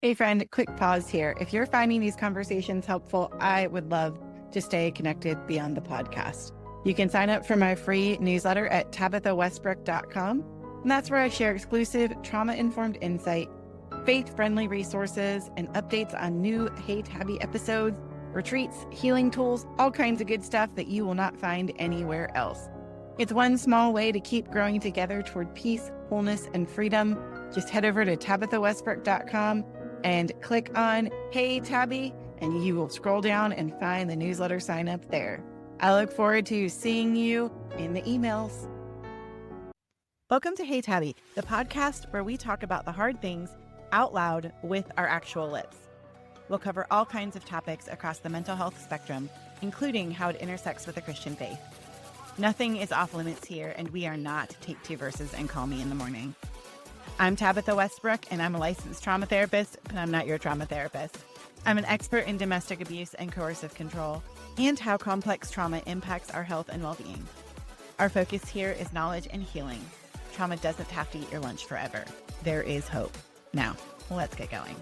Hey friend, quick pause here. If you're finding these conversations helpful, I would love to stay connected beyond the podcast. You can sign up for my free newsletter at tabithawestbrook.com. And that's where I share exclusive trauma-informed insight, faith-friendly resources, and updates on new Hey Tabby episodes, retreats, healing tools, all kinds of good stuff that you will not find anywhere else. It's one small way to keep growing together toward peace, wholeness, and freedom. Just head over to tabithawestbrook.com and click on Hey Tabby, and you will scroll down and find the newsletter sign up there. I look forward to seeing you in the emails. Welcome to Hey Tabby, the podcast where we talk about the hard things out loud with our actual lips. We'll cover all kinds of topics across the mental health spectrum, including how it intersects with the Christian faith. Nothing is off limits here, and we are not take two verses and call me in the morning. I'm Tabitha Westbrook, and I'm a licensed trauma therapist, but I'm not your trauma therapist. I'm an expert in domestic abuse and coercive control, and how complex trauma impacts our health and well-being. Our focus here is knowledge and healing. Trauma doesn't have to eat your lunch forever. There is hope. Now, let's get going.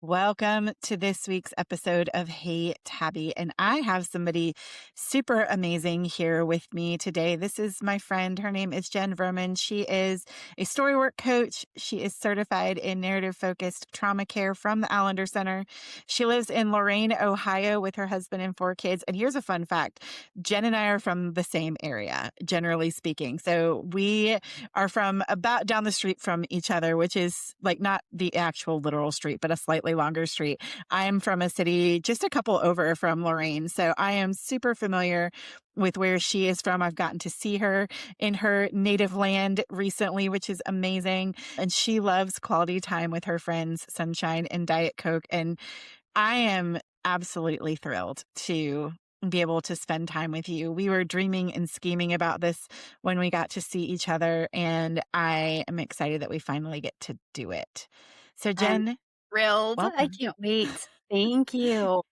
Welcome to this week's episode of Hey Tabby, and I have somebody super amazing here with me today. This is my friend. Her name is Jen Verman. She is a storywork coach. She is certified in narrative-focused trauma care from the Allender Center. She lives in Lorain, Ohio with her husband and 4 kids. And here's a fun fact. Jen and I are from the same area, generally speaking. So we are from about down the street from each other, which is like not the actual literal street, but a slightly longer street. I am from a city just a couple over from Lorain, so I am super familiar with where she is from. I've gotten to see her in her native land recently, which is amazing. And she loves quality time with her friends, sunshine and Diet Coke. And I am absolutely thrilled to be able to spend time with you. We were dreaming and scheming about this when we got to see each other, and I am excited that we finally get to do it. So I'm Jen, thrilled. I welcome. can't wait. Thank you.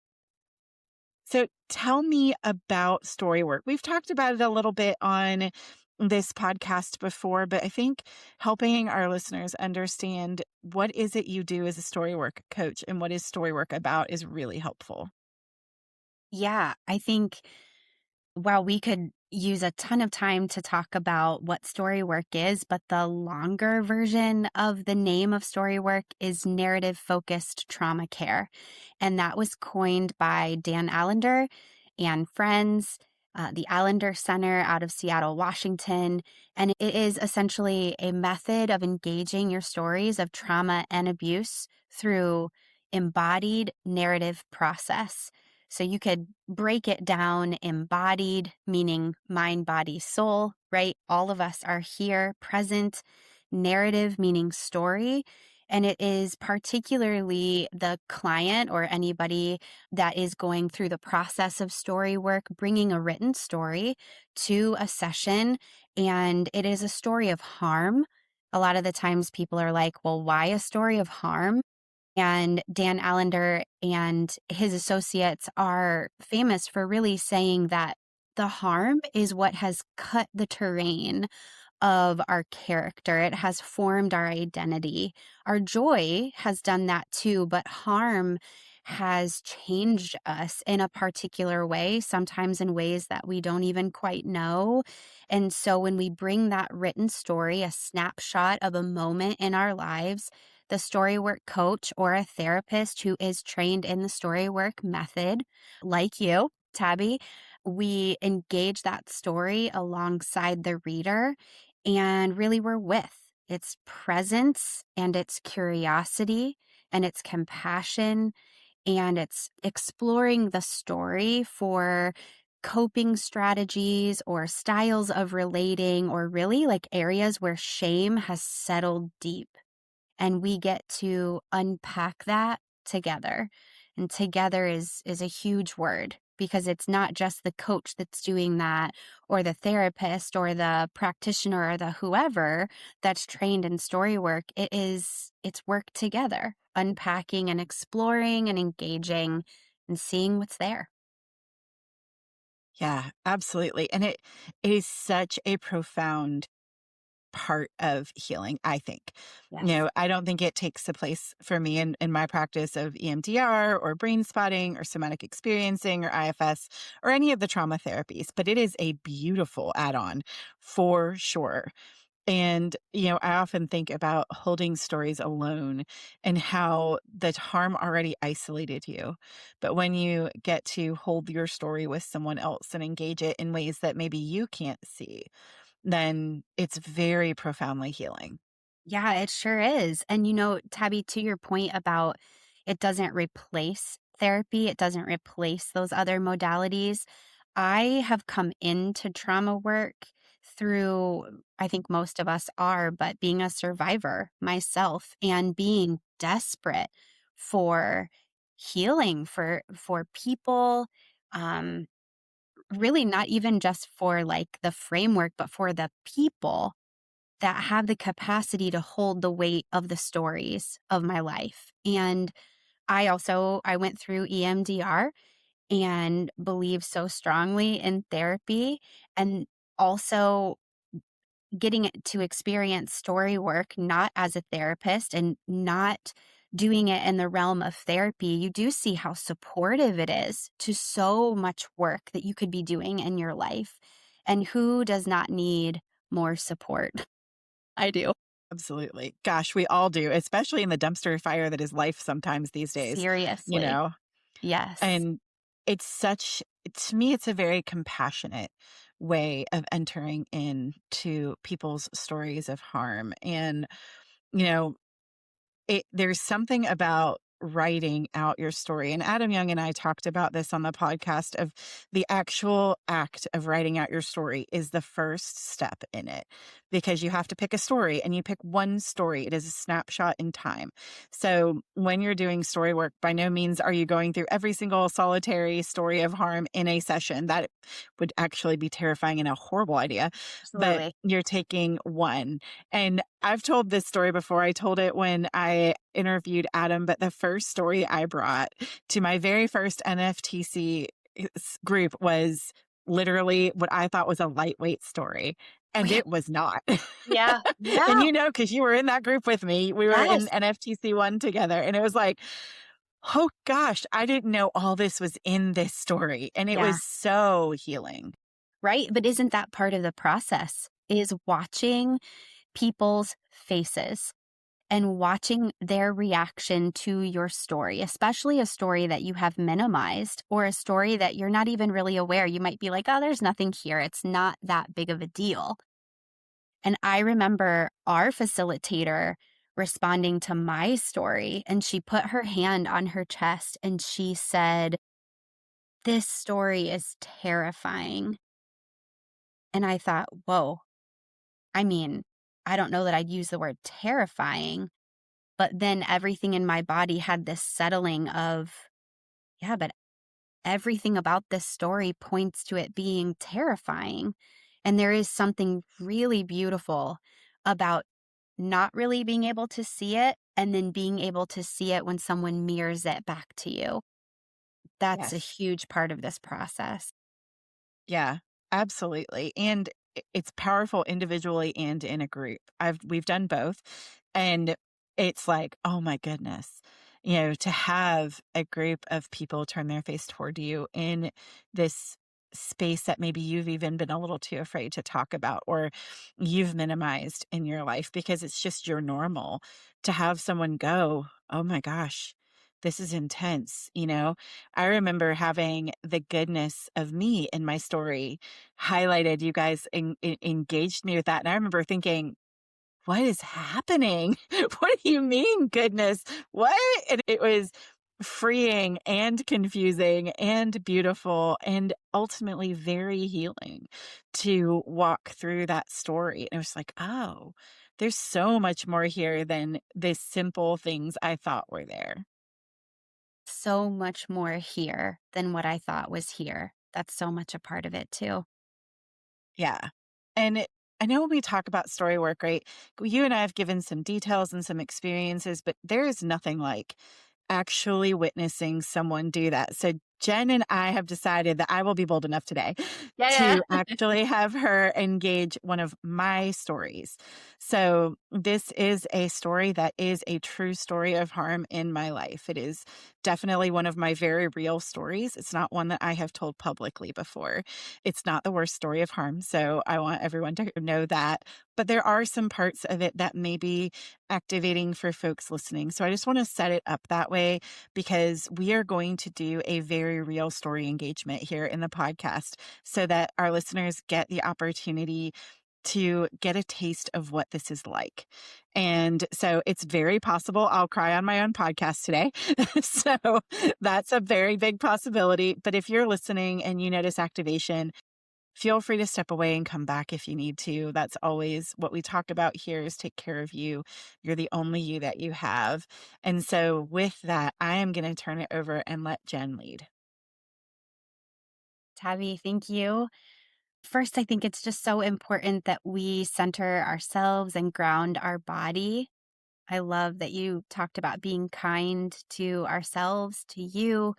So tell me about Storywork. We've talked about it a little bit on this podcast before, but I think helping our listeners understand what is it you do as a Storywork coach and what is Storywork about is really helpful. Yeah, I think while we could use a ton of time to talk about what storywork is, but the longer version of the name of storywork is narrative focused trauma care. And that was coined by Dan Allender and friends, the Allender Center out of Seattle, Washington. And it is essentially a method of engaging your stories of trauma and abuse through embodied narrative process. So you could break it down embodied, meaning mind, body, soul, right? All of us are here, present, narrative, meaning story. And it is particularly the client or anybody that is going through the process of story work, bringing a written story to a session. And it is a story of harm. A lot of the times people are like, well, why a story of harm? And Dan Allender and his associates are famous for really saying that the harm is what has cut the terrain of our character. It has formed our identity. Our joy has done that too, but harm has changed us in a particular way, sometimes in ways that we don't even quite know. And so when we bring that written story, a snapshot of a moment in our lives, the storywork coach or a therapist who is trained in the storywork method, like you, Tabby, we engage that story alongside the reader and really we're with its presence and its curiosity and its compassion and it's exploring the story for coping strategies or styles of relating or really like areas where shame has settled deep. And we get to unpack that together. And together is a huge word because it's not just the coach that's doing that or the therapist or the practitioner or the whoever that's trained in story work. It's work together, unpacking and exploring and engaging and seeing what's there. Yeah, absolutely. And it is such a profound part of healing, I think. Yes. I don't think it takes the place for me in my practice of EMDR or brain spotting or somatic experiencing or IFS or any of the trauma therapies, but it is a beautiful add on for sure. And, I often think about holding stories alone and how the harm already isolated you. But when you get to hold your story with someone else and engage it in ways that maybe you can't see, then it's very profoundly healing. Yeah, it sure is. And Tabby, to your point about it doesn't replace therapy, it doesn't replace those other modalities. I have come into trauma work through, I think most of us are, but being a survivor myself and being desperate for healing for people, um, really not even just for like the framework, but for the people that have the capacity to hold the weight of the stories of my life. And I went through EMDR and believe so strongly in therapy, and also getting to experience story work not as a therapist and not doing it in the realm of therapy. You do see how supportive it is to so much work that you could be doing in your life. And who does not need more support? I do. Absolutely. Gosh, we all do, especially in the dumpster fire that is life sometimes these days, you Seriously. know? Yes. And it's such, to me, it's a very compassionate way of entering into people's stories of harm. And, you know, there's something about writing out your story. And Adam Young and I talked about this on the podcast of the actual act of writing out your story is the first step in it, because you have to pick a story and you pick one story. It is a snapshot in time. So when you're doing story work, by no means are you going through every single solitary story of harm in a session. That would actually be terrifying and a horrible idea. But Absolutely. you're taking one. And I've told this story before. I told it when I interviewed Adam, but the first story I brought to my very first NFTC group was literally what I thought was a lightweight story. And Really? it was not. Yeah. And Yeah. because you were in that group with me, we were in Yes. NFTC 1 together. And it was like, oh gosh, I didn't know all this was in this story. And it Yeah. was so healing. Right. But isn't that part of the process? Is watching people's faces and watching their reaction to your story, especially a story that you have minimized or a story that you're not even really aware. You might be like, oh, there's nothing here. It's not that big of a deal. And I remember our facilitator responding to my story, and she put her hand on her chest and she said, "This story is terrifying." And I thought, whoa, I mean, I don't know that I'd use the word terrifying, but then everything in my body had this settling of, yeah, but everything about this story points to it being terrifying. And there is something really beautiful about not really being able to see it and then being able to see it when someone mirrors it back to you. That's a Yes. huge part of this process. Yeah, absolutely. And it's powerful individually and in a group. We've done both. And it's like, oh my goodness, to have a group of people turn their face toward you in this space that maybe you've even been a little too afraid to talk about or you've minimized in your life because it's just your normal, to have someone go, oh my gosh, this is intense. I remember having the goodness of me in my story highlighted. You guys engaged me with that. And I remember thinking, what is happening? What do you mean, goodness? What? And it was freeing and confusing and beautiful and ultimately very healing to walk through that story. And it was like, oh, there's so much more here than the simple things I thought were there. So much more here than what I thought was here. That's so much a part of it too. Yeah. And I know when we talk about story work, right? You and I have given some details and some experiences, but there is nothing like actually witnessing someone do that. So Jen and I have decided that I will be bold enough today Yeah. to actually have her engage one of my stories. So, this is a story that is a true story of harm in my life. It is definitely one of my very real stories. It's not one that I have told publicly before. It's not the worst story of harm. So, I want everyone to know that. But there are some parts of it that may be activating for folks listening. So, I just want to set it up that way because we are going to do a very real story engagement here in the podcast so that our listeners get the opportunity to get a taste of what this is like. And so it's very possible I'll cry on my own podcast today. So that's a very big possibility. But if you're listening and you notice activation, feel free to step away and come back if you need to. That's always what we talk about here is take care of you. You're the only you that you have. And so with that, I am going to turn it over and let Jen lead. Tabby, thank you. First, I think it's just so important that we center ourselves and ground our body. I love that you talked about being kind to ourselves, to you,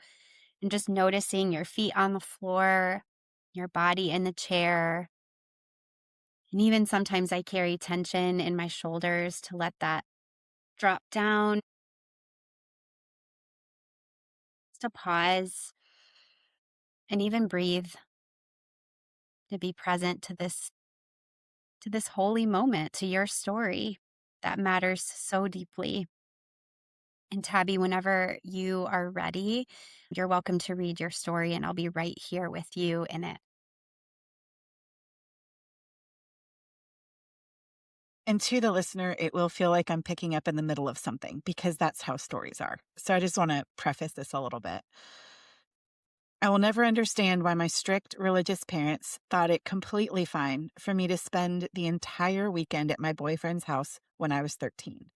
and just noticing your feet on the floor, your body in the chair. And even sometimes I carry tension in my shoulders to let that drop down, to pause and even breathe, to be present to this holy moment, to your story that matters so deeply. And Tabby, whenever you are ready, you're welcome to read your story, and I'll be right here with you in it. And to the listener, it will feel like I'm picking up in the middle of something because that's how stories are. So I just want to preface this a little bit. I will never understand why my strict religious parents thought it completely fine for me to spend the entire weekend at my boyfriend's house when I was 13.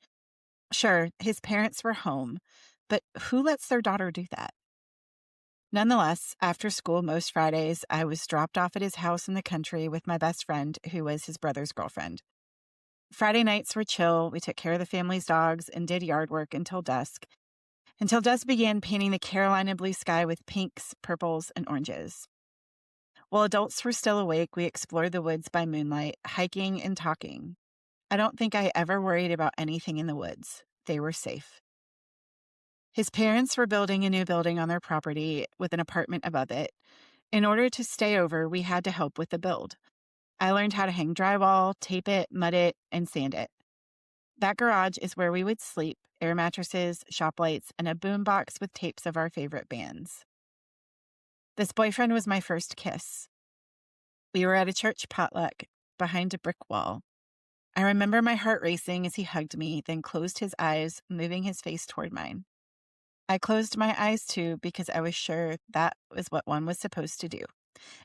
Sure, his parents were home, but who lets their daughter do that? Nonetheless, after school most Fridays, I was dropped off at his house in the country with my best friend, who was his brother's girlfriend. Friday nights were chill. We took care of the family's dogs and did yard work until dusk began painting the Carolina blue sky with pinks, purples, and oranges. While adults were still awake, we explored the woods by moonlight, hiking and talking. I don't think I ever worried about anything in the woods. They were safe. His parents were building a new building on their property with an apartment above it. In order to stay over, we had to help with the build. I learned how to hang drywall, tape it, mud it, and sand it. That garage is where we would sleep, air mattresses, shop lights, and a boombox with tapes of our favorite bands. This boyfriend was my first kiss. We were at a church potluck behind a brick wall. I remember my heart racing as he hugged me, then closed his eyes, moving his face toward mine. I closed my eyes too because I was sure that was what one was supposed to do,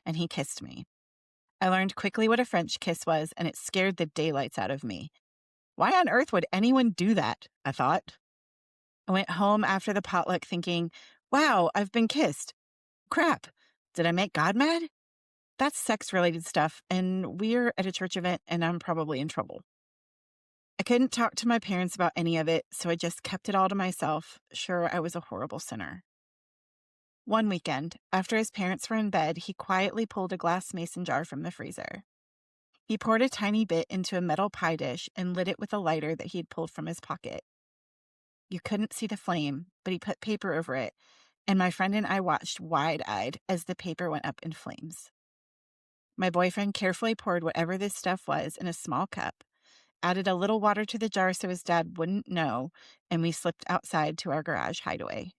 and he kissed me. I learned quickly what a French kiss was, and it scared the daylights out of me. Why on earth would anyone do that? I thought. I went home after the potluck thinking, wow, I've been kissed. Crap. Did I make God mad? That's sex-related stuff, and we're at a church event, and I'm probably in trouble. I couldn't talk to my parents about any of it, so I just kept it all to myself. Sure, I was a horrible sinner. One weekend, after his parents were in bed, he quietly pulled a glass mason jar from the freezer. He poured a tiny bit into a metal pie dish and lit it with a lighter that he had pulled from his pocket. You couldn't see the flame, but he put paper over it, and my friend and I watched wide-eyed as the paper went up in flames. My boyfriend carefully poured whatever this stuff was in a small cup, added a little water to the jar so his dad wouldn't know, and we slipped outside to our garage hideaway.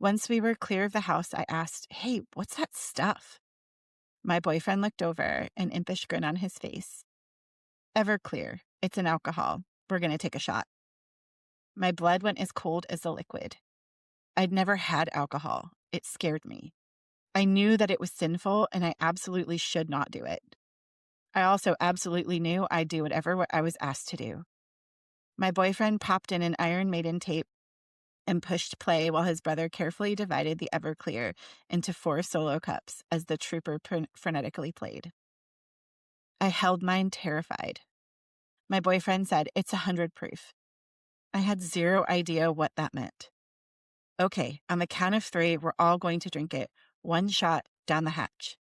Once we were clear of the house, I asked, hey, what's that stuff? My boyfriend looked over, an impish grin on his face. Everclear. It's an alcohol. We're going to take a shot. My blood went as cold as the liquid. I'd never had alcohol. It scared me. I knew that it was sinful, and I absolutely should not do it. I also absolutely knew I'd do whatever I was asked to do. My boyfriend popped in an Iron Maiden tape and pushed play while his brother carefully divided the Everclear into 4 solo cups as the trooper frenetically played. I held mine terrified. My boyfriend said, it's 100 proof. I had zero idea what that meant. Okay, on the count of 3, we're all going to drink it. One shot down the hatch.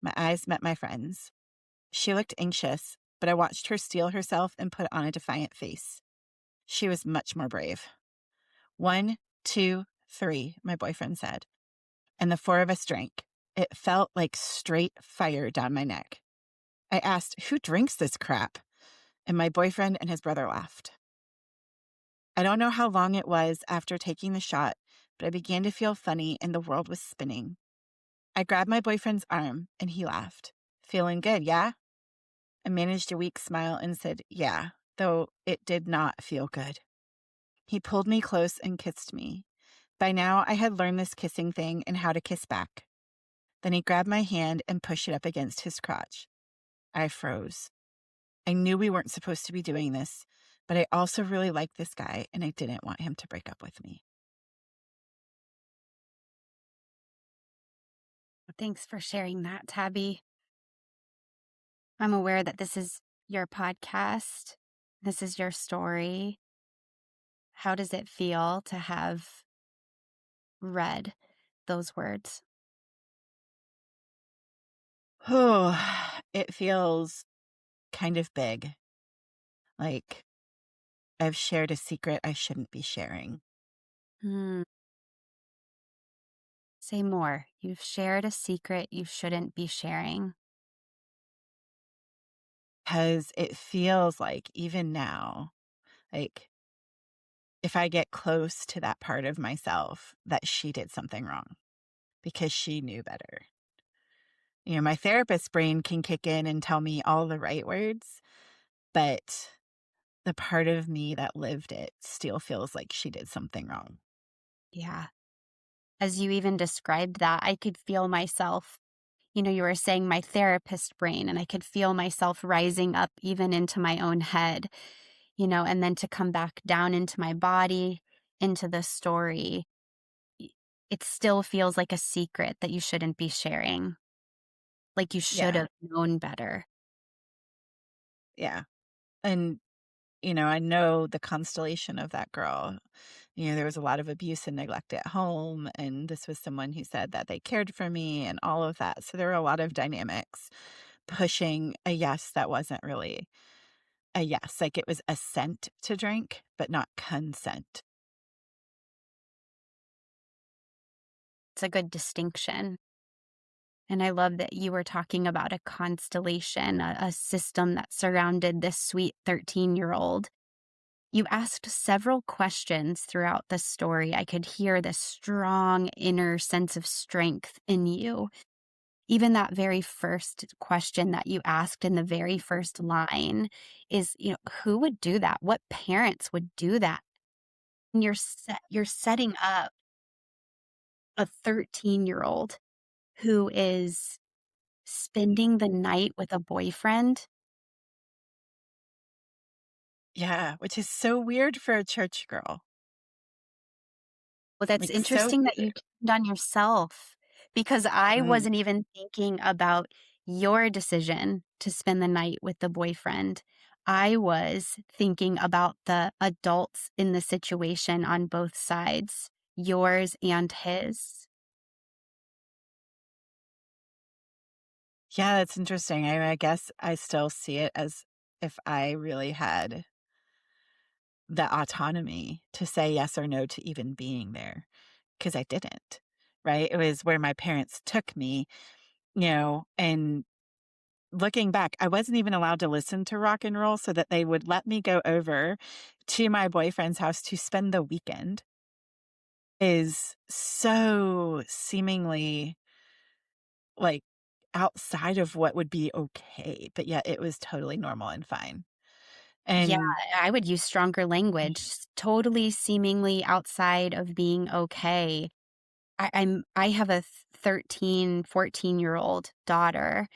My eyes met my friend's. She looked anxious, but I watched her steel herself and put on a defiant face. She was much more brave. 1, 2, 3, my boyfriend said, and the 4 of us drank. It felt like straight fire down my neck. I asked, "Who drinks this crap?" And my boyfriend and his brother laughed. I don't know how long it was after taking the shot, but I began to feel funny and the world was spinning. I grabbed my boyfriend's arm and he laughed. "Feeling good, yeah?" I managed a weak smile and said, "Yeah," though it did not feel good. He pulled me close and kissed me. By now, I had learned this kissing thing and how to kiss back. Then he grabbed my hand and pushed it up against his crotch. I froze. I knew we weren't supposed to be doing this, but I also really liked this guy and I didn't want him to break up with me. Thanks for sharing that, Tabby. I'm aware that this is your podcast. This is your story. How does it feel to have read those words? Oh, it feels kind of big. Like I've shared a secret I shouldn't be sharing. Hmm. Say more. You've shared a secret you shouldn't be sharing. Because it feels like even now, like if I get close to that part of myself, that she did something wrong because she knew better. My therapist brain can kick in and tell me all the right words, but the part of me that lived it still feels like she did something wrong. Yeah. As you even described that, I could feel myself. You were saying my therapist brain, and I could feel myself rising up even into my own head, and then to come back down into my body, into the story. It still feels like a secret that you shouldn't be sharing, like you should Yeah. have known better. Yeah. And, I know the constellation of that girl. There was a lot of abuse and neglect at home. And this was someone who said that they cared for me and all of that. So there were a lot of dynamics pushing a yes that wasn't really a yes. Like it was assent to drink, but not consent. It's a good distinction. And I love that you were talking about a constellation, a system that surrounded this sweet 13-year-old. You asked several questions throughout the story. I could hear this strong inner sense of strength in you. Even that very first question that you asked in the very first line is, who would do that? What parents would do that? And you're setting up a 13-year-old who is spending the night with a boyfriend. Yeah, which is so weird for a church girl. Well, that's Like so interesting that you weird. turned on yourself, because I Mm, wasn't even thinking about your decision to spend the night with the boyfriend. I was thinking about the adults in the situation on both sides, yours and his. yeah, that's interesting. I guess I still see it as if I really had the autonomy to say yes or no to even being there, because I didn't, right? It was where my parents took me, and looking back, I wasn't even allowed to listen to rock and roll so that they would let me go over to my boyfriend's house to spend the weekend is so seemingly like outside of what would be okay, but yet it was totally normal and fine. Yeah, And I would use stronger language, totally seemingly outside of being okay. I have a 13, 14-year-old daughter,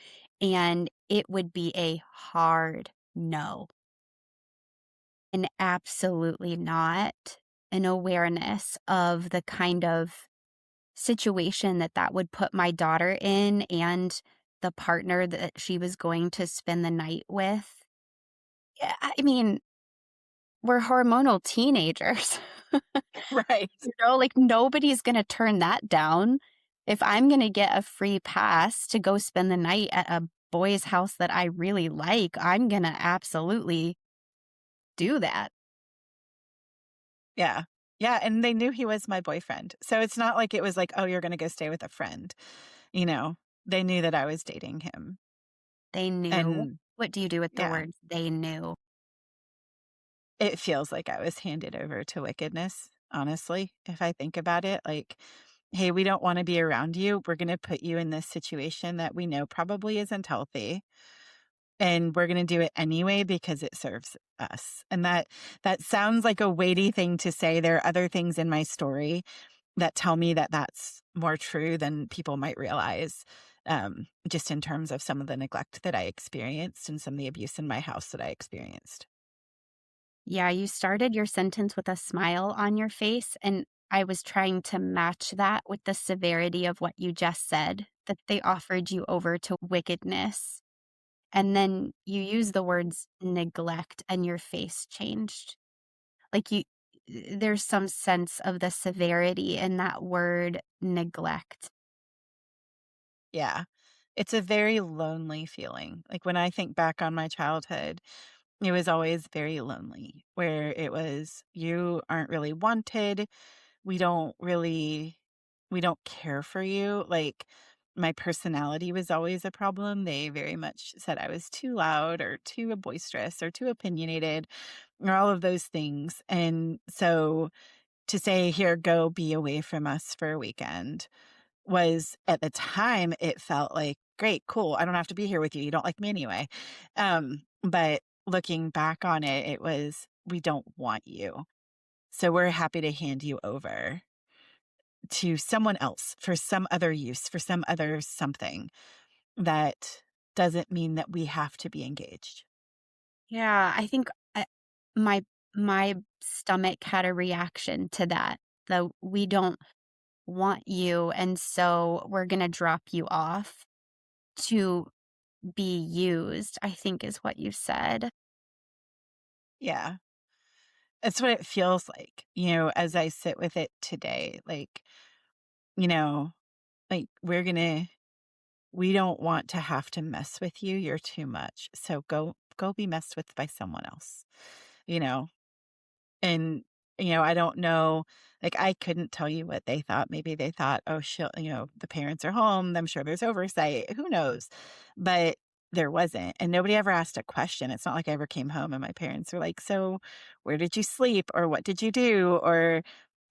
and it would be a hard no. And absolutely not an awareness of the kind of situation that would put my daughter in and the partner that she was going to spend the night with. Yeah, I mean, we're hormonal teenagers. Right. Like nobody's going to turn that down. If I'm going to get a free pass to go spend the night at a boy's house that I really like, I'm going to absolutely do that. Yeah. Yeah. And they knew he was my boyfriend. So it's not like it was like, oh, you're going to go stay with a friend. You know, they knew that I was dating him. They knew. And What do you do with the yeah, words they knew? it feels like I was handed over to wickedness, honestly, if I think about it. Like, hey, we don't want to be around you. We're going to put you in this situation that we know probably isn't healthy. And we're going to do it anyway because it serves us. And that sounds like a weighty thing to say. There are other things in my story that tell me that that's more true than people might realize. Just in terms of some of the neglect that I experienced and some of the abuse in my house that I experienced. Yeah, you started your sentence with a smile on your face, and I was trying to match that with the severity of what you just said, that they offered you over to wickedness. And then you use the words neglect and your face changed. Like there's some sense of the severity in that word neglect. Yeah. It's a very lonely feeling. Like when I think back on my childhood, it was always very lonely, where it was, you aren't really wanted. We don't really, we don't care for you. Like my personality was always a problem. They very much said I was too loud or too boisterous or too opinionated or all of those things. And so to say, here, go be away from us for a weekend was at the time, it felt like, great, cool. I don't have to be here with you. You don't like me anyway. But looking back on it, it was, we don't want you. So we're happy to hand you over to someone else for some other use, for some other something that doesn't mean that we have to be engaged. Yeah, I think my my stomach had a reaction to that. The we don't want you, and so we're gonna drop you off to be used, I think is what you said. Yeah. That's what it feels like, as I sit with it today. Like, you know, like we don't want to have to mess with you. You're too much. So go be messed with by someone else. You know. And I don't know, like I couldn't tell you what they thought. Maybe they thought, "Oh, the parents are home. I'm sure there's oversight." Who knows? But there wasn't. And nobody ever asked a question. It's not like I ever came home and my parents were like, "So, where did you sleep or what did you do?" or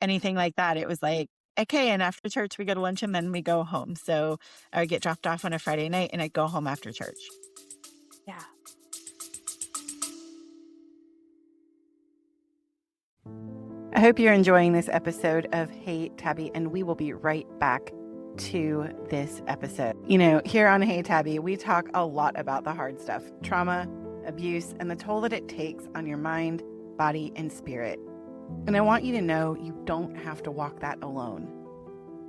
anything like that. It was like, "Okay, and after church we go to lunch and then we go home." So, I would get dropped off on a Friday night and I'd go home after church. Yeah. I hope you're enjoying this episode of Hey Tabby, and we will be right back to this episode. Here on Hey Tabby, we talk a lot about the hard stuff, trauma, abuse, and the toll that it takes on your mind, body, and spirit. And I want you to know you don't have to walk that alone.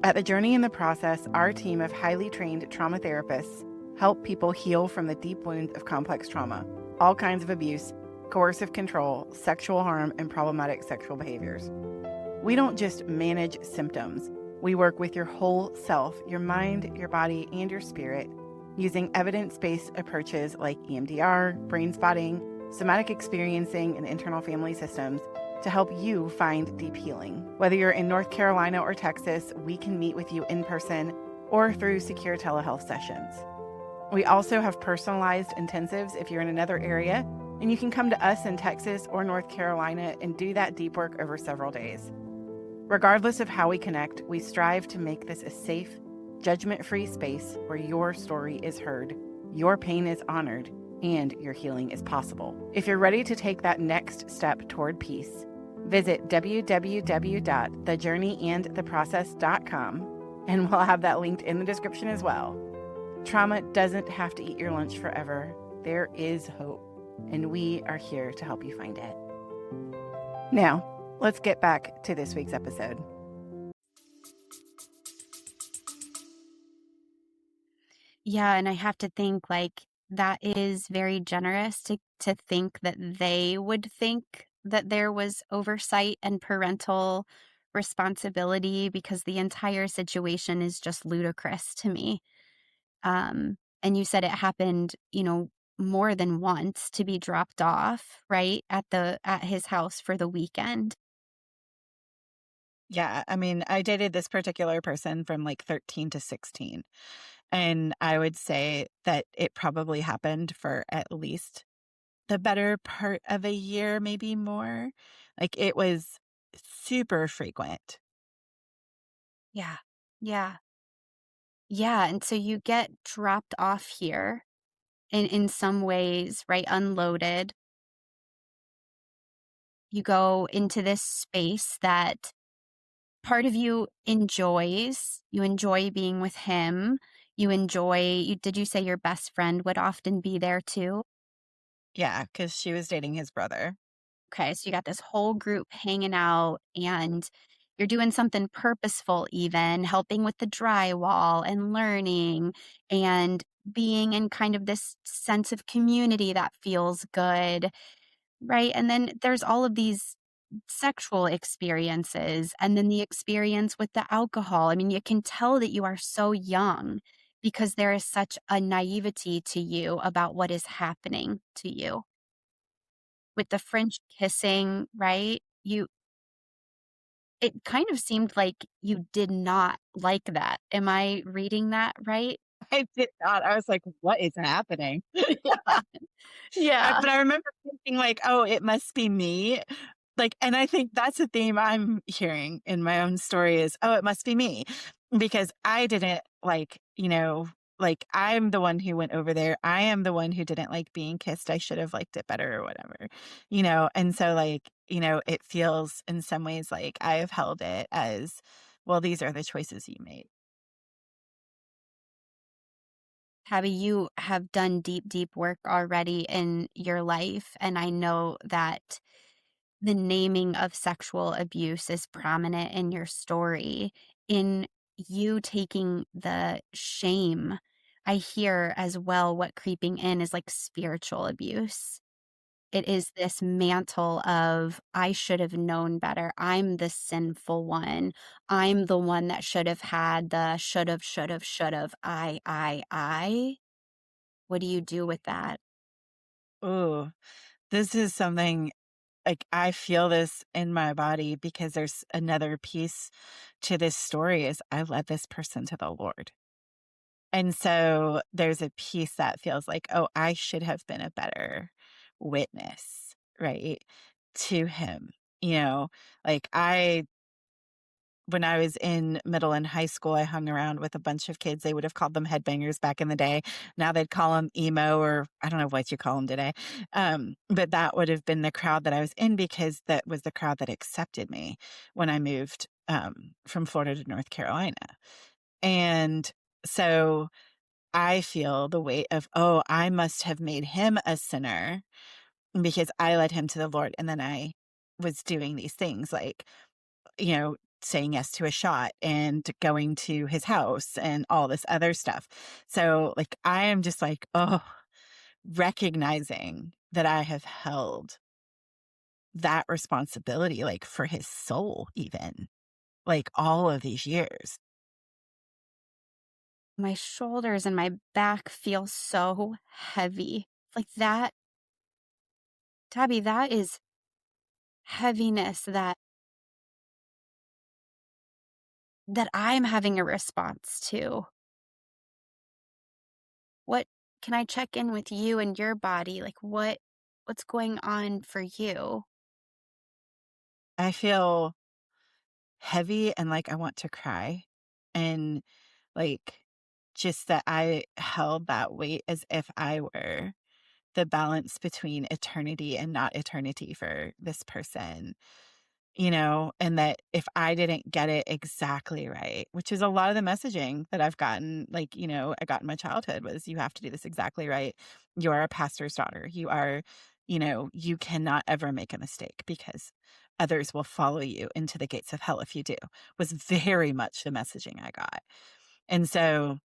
At The Journey in the Process, our team of highly trained trauma therapists help people heal from the deep wounds of complex trauma, all kinds of abuse, coercive control, sexual harm, and problematic sexual behaviors. We don't just manage symptoms. We work with your whole self, your mind, your body, and your spirit, using evidence-based approaches like EMDR, brain spotting, somatic experiencing, and internal family systems to help you find deep healing. Whether you're in North Carolina or Texas, we can meet with you in person or through secure telehealth sessions. We also have personalized intensives if you're in another area, and you can come to us in Texas or North Carolina and do that deep work over several days. Regardless of how we connect, we strive to make this a safe, judgment-free space where your story is heard, your pain is honored, and your healing is possible. If you're ready to take that next step toward peace, visit www.thejourneyandtheprocess.com, and we'll have that linked in the description as well. Trauma doesn't have to eat your lunch forever. There is hope, and we are here to help you find it. Now, let's get back to this week's episode. Yeah, and I have to think like that is very generous to think that they would think that there was oversight and parental responsibility because the entire situation is just ludicrous to me. And you said it happened, more than once to be dropped off, right, at his house for the weekend. Yeah, I mean, I dated this particular person from like 13 to 16. And I would say that it probably happened for at least the better part of a year, maybe more. Like it was super frequent. Yeah. Yeah. Yeah, and so you get dropped off here in some ways, right, unloaded. You go into this space that part of you enjoys. You enjoy being with him. Did you say your best friend would often be there too? Yeah, because she was dating his brother. Okay, so you got this whole group hanging out and you're doing something purposeful even, helping with the drywall and learning and being in kind of this sense of community that feels good, right? And then there's all of these sexual experiences and then the experience with the alcohol. I mean, you can tell that you are so young because there is such a naivety to you about what is happening to you. With the French kissing, right? It kind of seemed like you did not like that. Am I reading that right? I did not. I was like, what is happening? Yeah. But I remember thinking like, "Oh, it must be me." Like, and I think that's a theme I'm hearing in my own story is, "Oh, it must be me." Because I didn't like, like I'm the one who went over there. I am the one who didn't like being kissed. I should have liked it better or whatever, And so like, it feels in some ways like I have held it as, well, these are the choices you made. Tabby, you have done deep, deep work already in your life, and I know that the naming of sexual abuse is prominent in your story. In you taking the shame, I hear as well what creeping in is like spiritual abuse. It is this mantle of, "I should have known better. I'm the sinful one. I'm the one that should have had the should have. I." What do you do with that? Ooh, this is something like I feel this in my body because there's another piece to this story is I led this person to the Lord. And so there's a piece that feels like, oh, I should have been a better witness, right? To him. You know, like when I was in middle and high school, I hung around with a bunch of kids. They would have called them headbangers back in the day. Now they'd call them emo, or I don't know what you call them today. But that would have been the crowd that I was in because that was the crowd that accepted me when I moved from Florida to North Carolina. And so I feel the weight of, oh, I must have made him a sinner because I led him to the Lord. And then I was doing these things like, saying yes to a shot and going to his house and all this other stuff. So, like, I am just like, oh, recognizing that I have held that responsibility, like, for his soul, even like all of these years. My shoulders and my back feel so heavy. Like that, Tabby, that is heaviness that I'm having a response to. What can I check in with you and your body? Like what's going on for you? I feel heavy and like I want to cry. And like, just that I held that weight as if I were the balance between eternity and not eternity for this person, and that if I didn't get it exactly right, which is a lot of the messaging that I've gotten, like, I got in my childhood was you have to do this exactly right. You are a pastor's daughter. You are, you cannot ever make a mistake because others will follow you into the gates of hell if you do, was very much the messaging I got. And so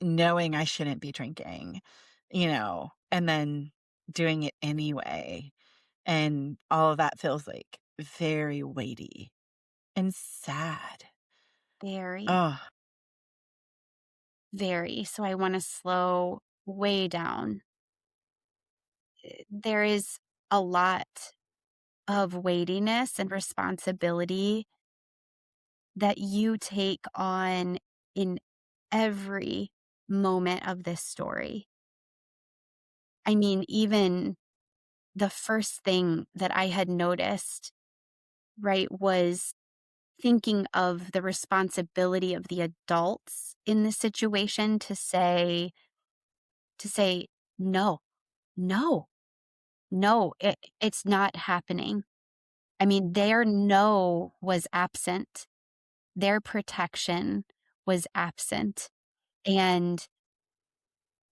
knowing I shouldn't be drinking, and then doing it anyway. And all of that feels like very weighty and sad. Very, Oh, very. So I want to slow way down. There is a lot of weightiness and responsibility that you take on in every moment of this story. I mean, even the first thing that I had noticed, right, was thinking of the responsibility of the adults in the situation to say, no, no, no, it's not happening. I mean, their no was absent. Their protection was absent. And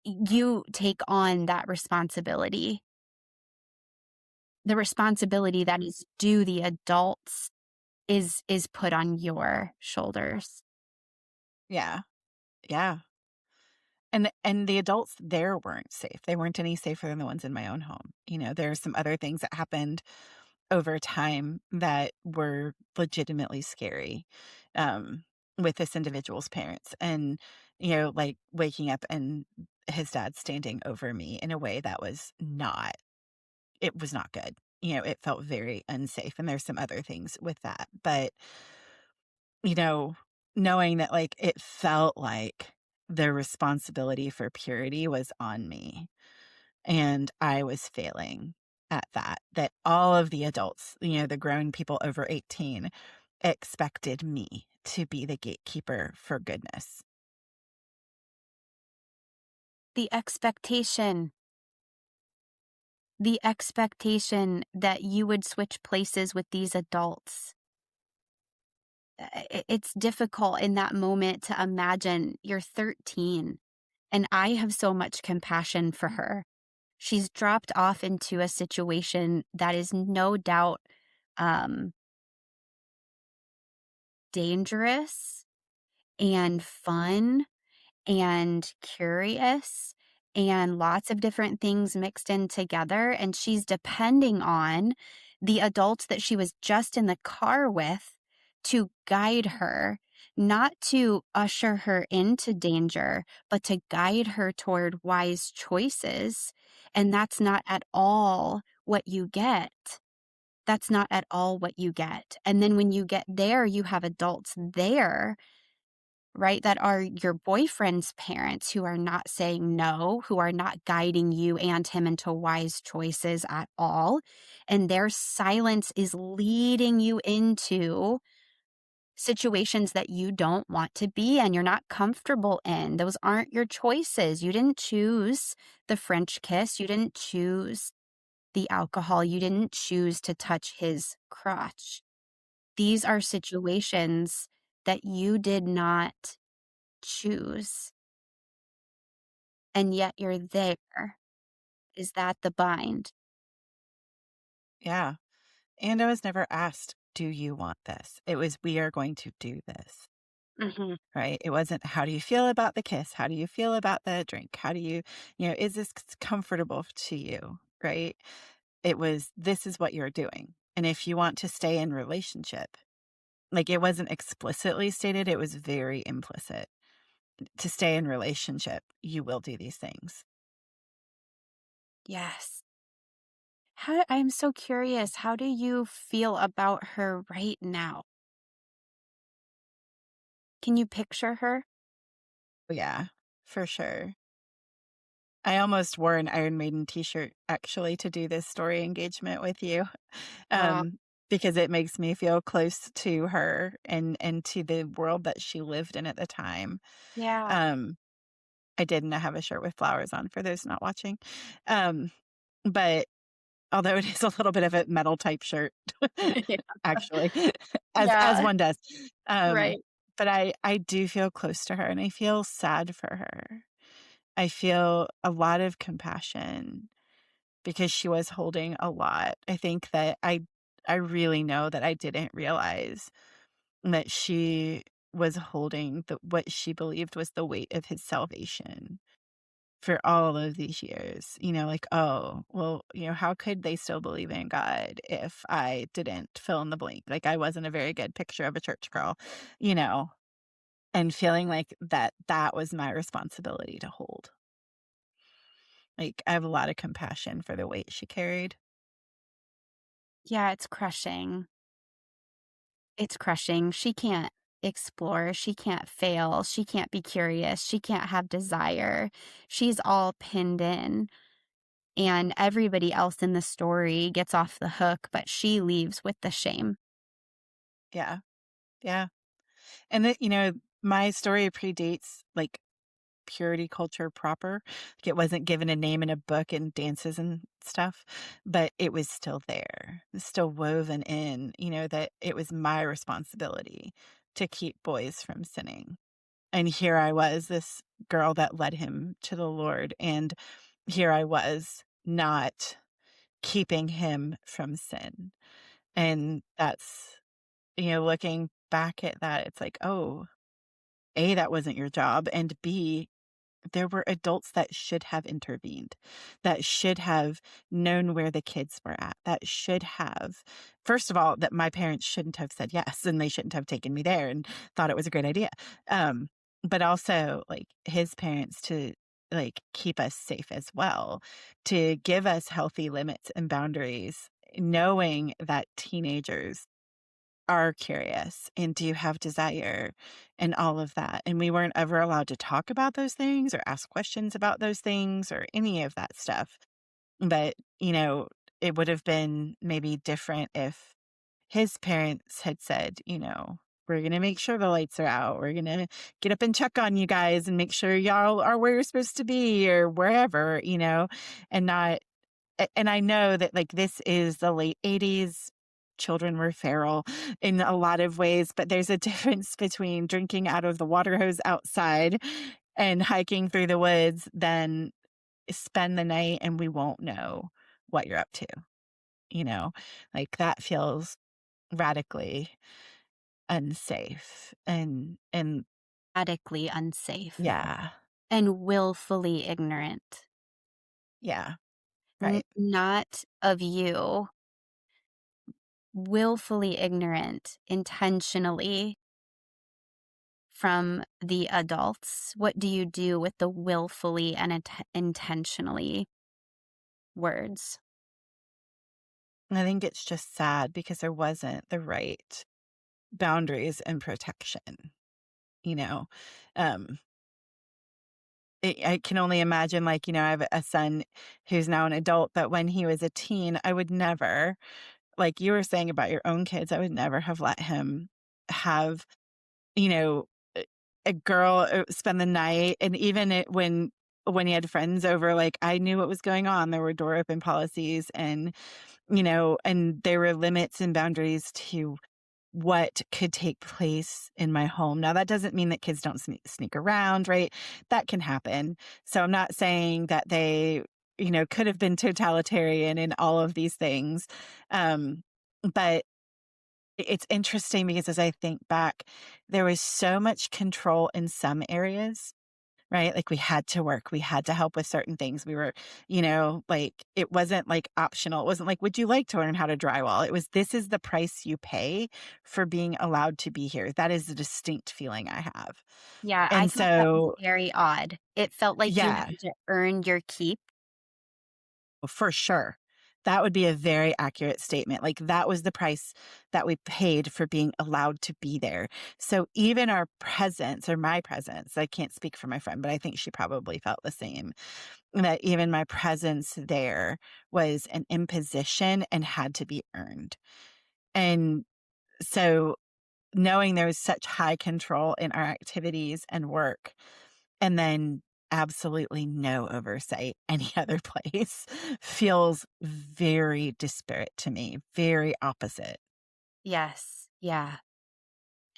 you take on that responsibility, the responsibility that is due the adults is put on your shoulders. yeah. Yeah. And the adults there weren't safe. They weren't any safer than the ones in my own home. There's some other things that happened over time that were legitimately scary, um, with this individual's parents. And, like waking up and his dad standing over me in a way that was not good. It felt very unsafe. And there's some other things with that. But, you know, knowing that like it felt like the responsibility for purity was on me and I was failing at that all of the adults, the grown people over 18 expected me to be the gatekeeper for goodness. The expectation, the expectation that you would switch places with these adults. It's difficult in that moment to imagine you're 13, and I have so much compassion for her. She's dropped off into a situation that is no doubt um, dangerous and fun and curious and lots of different things mixed in together. And she's depending on the adults that she was just in the car with to guide her, not to usher her into danger, but to guide her toward wise choices. And that's not at all what you get. That's not at all what you get. And then when you get there, you have adults there, right, that are your boyfriend's parents who are not saying no, who are not guiding you and him into wise choices at all. And their silence is leading you into situations that you don't want to be in, you're not comfortable in. Those aren't your choices. You didn't choose the French kiss. You didn't choose the alcohol. You didn't choose to touch his crotch. These are situations that you did not choose, and yet you're there. Is that the bind? Yeah. And I was never asked, do you want this? It was, we are going to do this. Mhm. Right? It wasn't, how do you feel about the kiss? How do you feel about the drink? How do you, is this comfortable to you? Right? It was, this is what you're doing. And if you want to stay in relationship, like it wasn't explicitly stated, it was very implicit. To stay in relationship, you will do these things. Yes. I'm so curious, how do you feel about her right now? Can you picture her? Yeah, for sure. I almost wore an Iron Maiden t-shirt actually to do this story engagement with you. Oh, Um, because it makes me feel close to her and to the world that she lived in at the time. yeah. Um, I didn't have a shirt with flowers on for those not watching. Um, but although it is a little bit of a metal type shirt, Yeah. actually, as Yeah, one does. Um, right. but I do feel close to her and I feel sad for her. I feel a lot of compassion because she was holding a lot. I think that I really know that I didn't realize that she was holding what she believed was the weight of his salvation. for all of these years, like, oh, well, how could they still believe in God if I didn't fill in the blank? Like, I wasn't a very good picture of a church girl, you know, and feeling like that was my responsibility to hold. Like, I have a lot of compassion for the weight she carried. Yeah, it's crushing. It's crushing. She can't explore, she can't fail, she can't be curious, she can't have desire. She's all pinned in, and everybody else in the story gets off the hook, but she leaves with the shame. Yeah. Yeah. And my story predates like purity culture proper. Like it wasn't given a name in a book and dances and stuff, but it was still there. It's still woven in, that it was my responsibility to keep boys from sinning. And here I was, this girl that led him to the Lord. And here I was not keeping him from sin. And that's, looking back at that, it's like, oh, A, that wasn't your job. And B, there were adults that should have intervened, that should have known where the kids were at, that should have, first of all, that my parents shouldn't have said yes and they shouldn't have taken me there and thought it was a great idea. Um, but also like his parents to like keep us safe as well, to give us healthy limits and boundaries, knowing that teenagers are curious and do have desire and all of that. And we weren't ever allowed to talk about those things or ask questions about those things or any of that stuff. But, it would have been maybe different if his parents had said, we're going to make sure the lights are out. We're going to get up and check on you guys and make sure y'all are where you're supposed to be or wherever, and not and I know that, like, this is the late '80s. Children were feral in a lot of ways, but there's a difference between drinking out of the water hose outside and hiking through the woods than spend the night and we won't know what you're up to, you know? Like, that feels radically unsafe, and Radically unsafe yeah, and willfully ignorant. yeah, right. Not of you, willfully ignorant, intentionally from the adults. What do you do with the willfully and intentionally words? I think it's just sad because there wasn't the right boundaries and protection, you know? Um, I can only imagine, like, I have a son who's now an adult, but when he was a teen, I would never, like you were saying about your own kids, I would never have let him have, you know, a a girl spend the night. And even when he had friends over, like, I knew what was going on. There were door open policies and there were limits and boundaries to what could take place in my home. Now, that doesn't mean that kids don't sneak around, right? That can happen. So I'm not saying that they, could have been totalitarian in all of these things. Um, but it's interesting because as I think back, there was so much control in some areas. Right? Like we had to work, we had to help with certain things. We were, like it wasn't like optional. It wasn't like, would you like to learn how to drywall? It was, this is the price you pay for being allowed to be here. That is a distinct feeling I have. Yeah, I And thought that was so, very odd. It felt like you yeah, had to earn your keep. for sure. That would be a very accurate statement. Like that was the price that we paid for being allowed to be there. So even our presence or my presence, I can't speak for my friend, but I think she probably felt the same, that even my presence there was an imposition and had to be earned. And so knowing there was such high control in our activities and work, and then absolutely no oversight any other place feels very disparate to me, very opposite. Yes, yeah.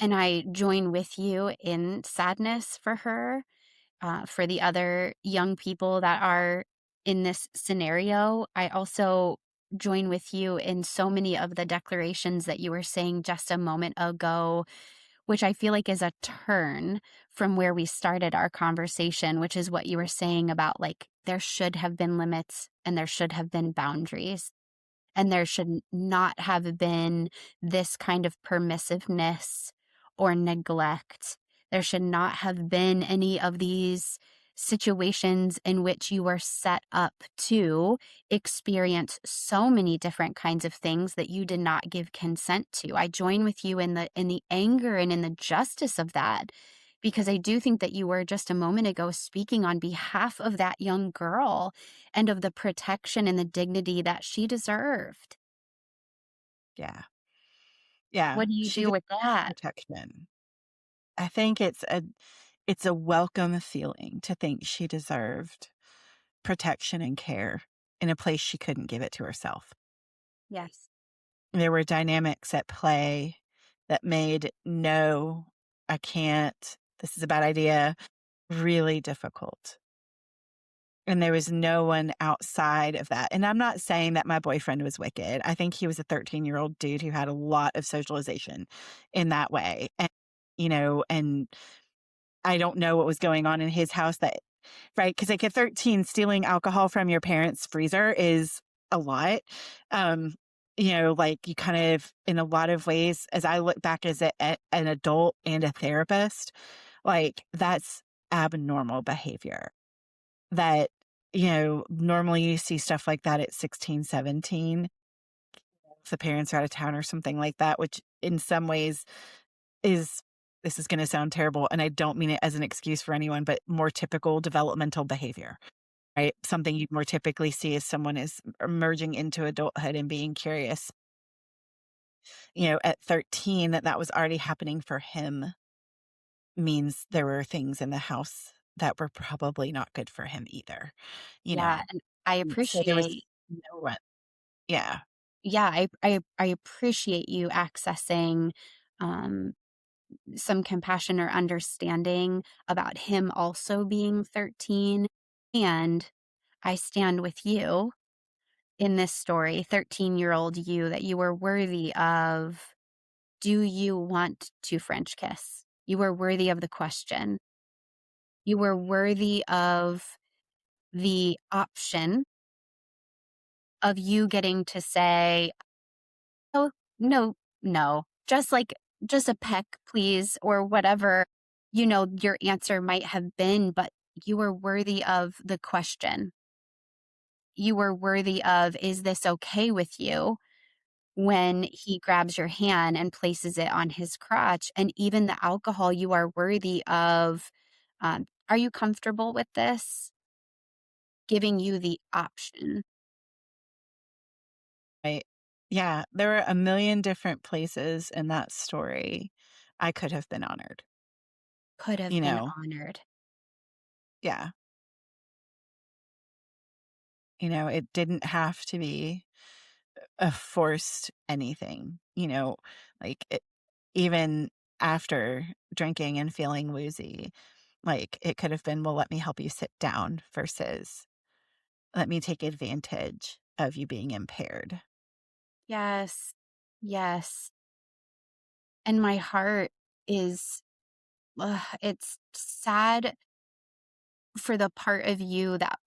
And I join with you in sadness for her, for the other young people that are in this scenario. I also join with you in so many of the declarations that you were saying just a moment ago which I feel like is a turn from where we started our conversation, which is what you were saying about like there should have been limits and there should have been boundaries. And there should not have been this kind of permissiveness or neglect. There should not have been any of these situations in which you were set up to experience so many different kinds of things that you did not give consent to. I join with you in the anger and in the justice of that, because I do think that you were just a moment ago speaking on behalf of that young girl and of the protection and the dignity that she deserved. Yeah. Yeah. What do you She do deserves with that? protection. I think it's a welcome feeling to think she deserved protection and care in a place she couldn't give it to herself. Yes. There were dynamics at play that made "No, I can't. This is a bad idea," really difficult. And there was no one outside of that. And I'm not saying that my boyfriend was wicked. I think he was a 13-year-old dude who had a lot of socialization in that way. And I don't know what was going on in his house that right? Because like at 13, stealing alcohol from your parents' freezer is a lot. Um, like you kind of, in a lot of ways, as I look back as an adult and a therapist, like that's abnormal behavior that, normally you see stuff like that at 16, 17, if the parents are out of town or something like that, which in some ways is this is going to sound terrible. And I don't mean it as an excuse for anyone, but more typical developmental behavior, right? Something you'd more typically see as someone is emerging into adulthood and being curious. At 13, that was already happening for him means there were things in the house that were probably not good for him either, you Yeah, know? and I So there was appreciate no one. Yeah. yeah, I appreciate you accessing, um, some compassion or understanding about him also being 13, and I stand with you in this story, 13-year-old you, that you were worthy of, "Do you want to French kiss?" You were worthy of the question. You were worthy of the option of you getting to say, "Oh, no, no," just like, "Just a peck, please," or whatever, your answer might have been, but you were worthy of the question. You were worthy of, "Is this okay with you?" When he grabs your hand and places it on his crotch, and even the alcohol, you are worthy of, "Are you comfortable with this?" Giving you the option. Right. Yeah. There were a million different places in that story I could have been honored, Could have you been know? honored. Yeah. It didn't have to be a forced anything, like even after drinking and feeling woozy, like it could have been, well, let me help you sit down versus let me take advantage of you being impaired. Yes. Yes. And my heart is it's sad for the part of you that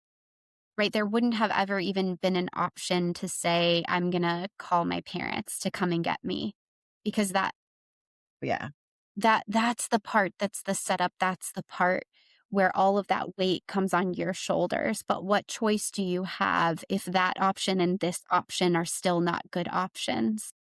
right, there wouldn't have ever even been an option to say, "I'm gonna call my parents to come and get me," because Yeah. that's the part that's the setup, that's the part where all of that weight comes on your shoulders, but what choice do you have if that option and this option are still not good options?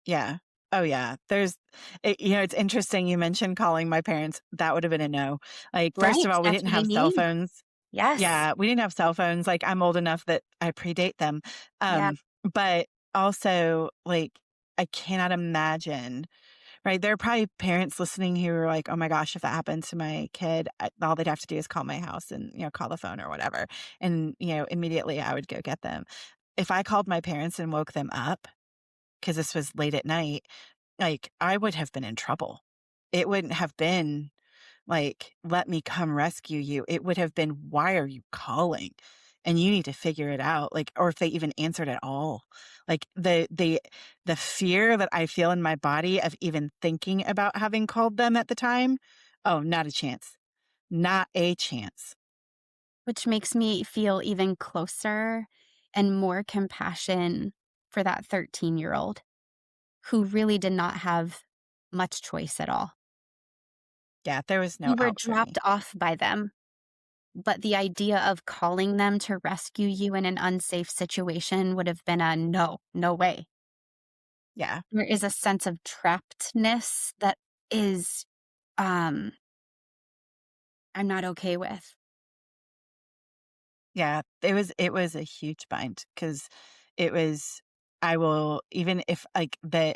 Yeah. Oh, yeah. It's interesting you mentioned calling my parents. That would have been a no. Like, first Right, of all, we that's didn't what I have cell mean. phones. Yes. Yeah, we didn't have cell phones. Like, I'm old enough that I predate them. Yeah. But also, like, I cannot imagine, right? There are probably parents listening who are like, oh my gosh, if that happened to my kid, all they'd have to do is call my house and, call the phone or whatever. And, immediately I would go get them. If I called my parents and woke them up, because this was late at night, like, I would have been in trouble. It wouldn't have been like, "Let me come rescue you." It would have been, "Why are you calling?" and you need to figure it out, like, or if they even answered at all. Like, the fear that I feel in my body of even thinking about having called them at the time, oh, not a chance. Not a chance. Which makes me feel even closer and more compassion for that 13-year-old who really did not have much choice at all. Yeah, there was no You were out for dropped me. off by them, but the idea of calling them to rescue you in an unsafe situation would have been a no, no way. Yeah. There is a sense of trappedness that is, um, I'm not okay with. Yeah, it was a huge bind because it was I will even if, like, the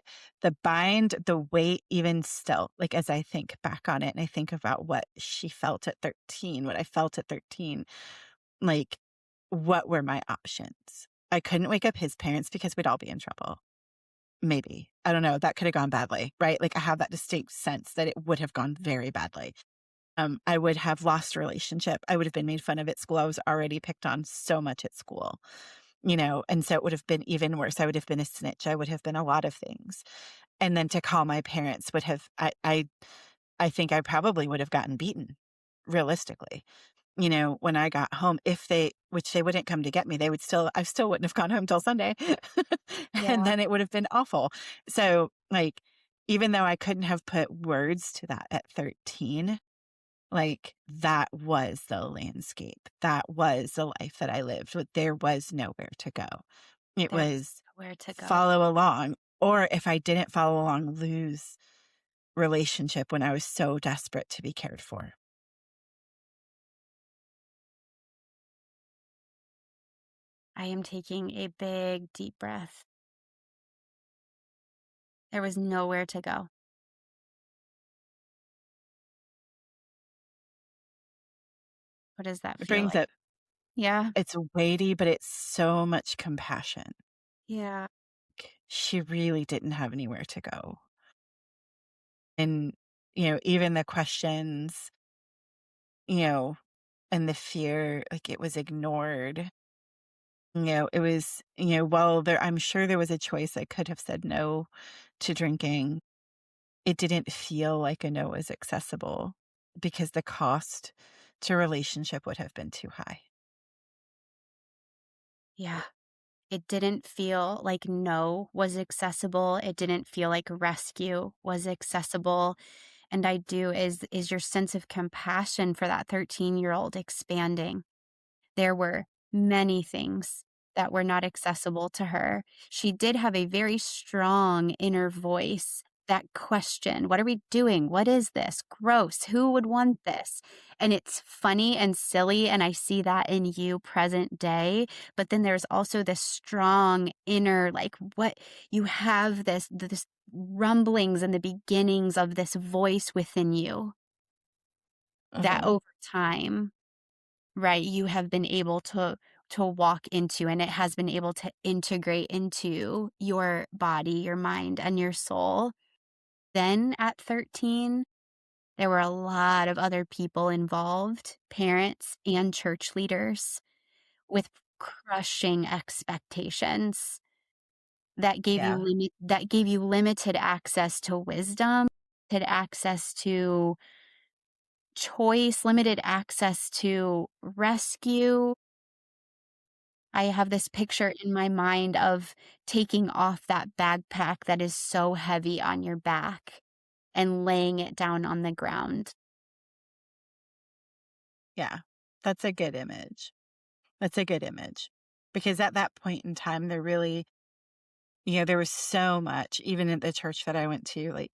bind, the weight even still, like, as I think back on it and I think about what she felt at 13, what I felt at 13, like, what were my options? I couldn't wake up his parents because we'd all be in trouble. Maybe. I don't know, that coulda gone badly, right? Like, I have that distinct sense that it would have gone very badly. I would have lost a relationship. I would have been made fun of at school. I was already picked on so much at school, and so it would have been even worse. I would have been a snitch. I would have been a lot of things. And then to call my parents would have I think I probably would have gotten beaten, realistically. When I got home, if they which they wouldn't come to get me, they would still I still wouldn't have gone home till Sunday. And Yeah. then it would have been awful. So, like, even though I couldn't have put words to that at 13, like, that was the landscape. That was the life that I lived with. There was nowhere to go. It There was was nowhere to go. follow along, or if I didn't follow along, lose relationship when I was so desperate to be cared for. I am taking a big, deep breath. There was nowhere to go. What does that It feel brings like? up Yeah. it's weighty, but it's so much compassion. Yeah. She really didn't have anywhere to go. And, even the questions, you know, and the fear, like, it was ignored. It was, well, I'm sure there was a choice. I could have said no to drinking. It didn't feel like a no was accessible because the cost to relationship would have been too high. Yeah. It didn't feel like no was accessible. It didn't feel like rescue was accessible. And I do is your sense of compassion for that 13-year-old expanding. There were many things that were not accessible to her. She did have a very strong inner voice that questioned, "What are we doing? What is this? Gross. Who would want this?" And it's funny and silly, and I see that in you present day, but then there's also this strong inner, like, what you have this rumblings and the beginnings of this voice within you that Uh-huh. over time, right, you have been able to walk into, and it has been able to integrate into your body, your mind, and your soul. Then at 13, there were a lot of other people involved, parents and church leaders with crushing expectations Yeah. that gave you limited access to wisdom, limited access to choice, limited access to rescue. I have this picture in my mind of taking off that backpack that is so heavy on your back and laying it down on the ground. Yeah. That's a good image. That's a good image. Because at that point in time, there was so much, even at the church that I went to. Like,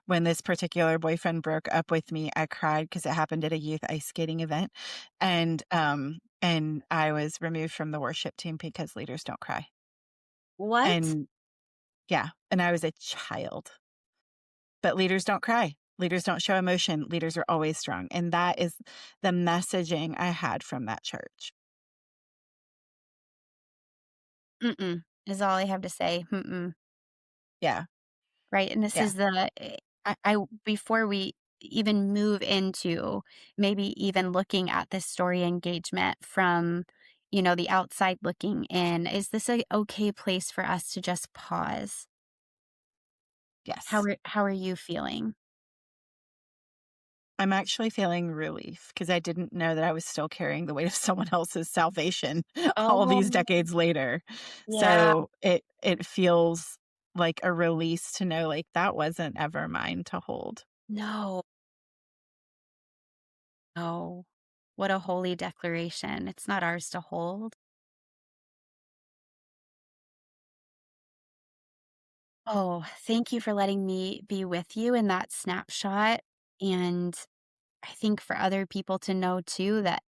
when this particular boyfriend broke up with me, I cried because it happened at a youth ice skating event. And I was removed from the worship team because leaders don't cry. What? And yeah, and I was a child. But leaders don't cry. Leaders don't show emotion. Leaders are always strong. And that is the messaging I had from that church. Mm-mm, is all I have to say. Mm-mm. Yeah. Right, and this Yeah. is I before we even move into maybe even looking at this story engagement from the outside looking in, is this a okay place for us to just pause? Yes. How are you feeling? I'm actually feeling relief because I didn't know that I was still carrying the weight of someone else's salvation all these Oh, decades later. yeah. So it feels like a release to know like that wasn't ever mine to hold. No. No. What a holy declaration. It's not ours to hold. Oh, thank you for letting me be with you in that snapshot. And I think for other people to know too that